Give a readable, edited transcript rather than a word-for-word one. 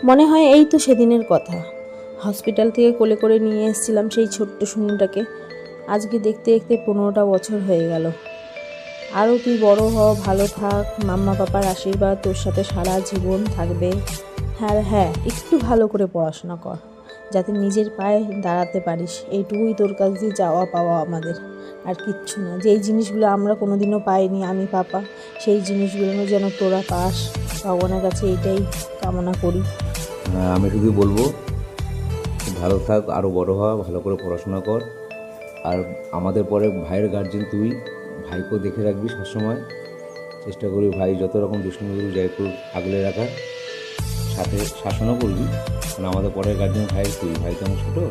মনে হয় এই তো সেদিনের কথা, হসপিটাল থেকে কোলে করে নিয়ে এসেছিলাম সেই ছোট্ট শুনুটাকে। আজকে দেখতে দেখতে 15টা বছর হয়ে গেল। আরও তুই বড় হ, ভালো থাক, মাম্মা পাপার আশীর্বাদ তোর সাথে সারা জীবন থাকবে। হ্যাঁ হ্যাঁ, একটু ভালো করে পড়াশোনা কর, যাতে নিজের পায়ে দাঁড়াতে পারিস। এইটুকুই তোর কাছ দিয়ে যাওয়া পাওয়া আমাদের, আর কিচ্ছু না। যেই জিনিসগুলো আমরা কোনোদিনও পাইনি আমি পাপা, সেই জিনিসগুলো যেন তোরা পাস, ভগবানের কাছে এইটাই কামনা করি। আমি শুধু বলবো, ভালো থাক, আরও বড় হ, ভালো করে পড়াশোনা কর। আর আমাদের পরে ভাইয়ের গার্জেন তুই, ভাইকেও দেখে রাখবি সবসময়। চেষ্টা করবি ভাই যত রকম দুষ্কর্মগুলো যাই একটু আগলে রাখার, সাথে শাসনও করবি, কারণ আমাদের পরের গার্জেন ভাই তুই, ভাই তো আমার ছোটো।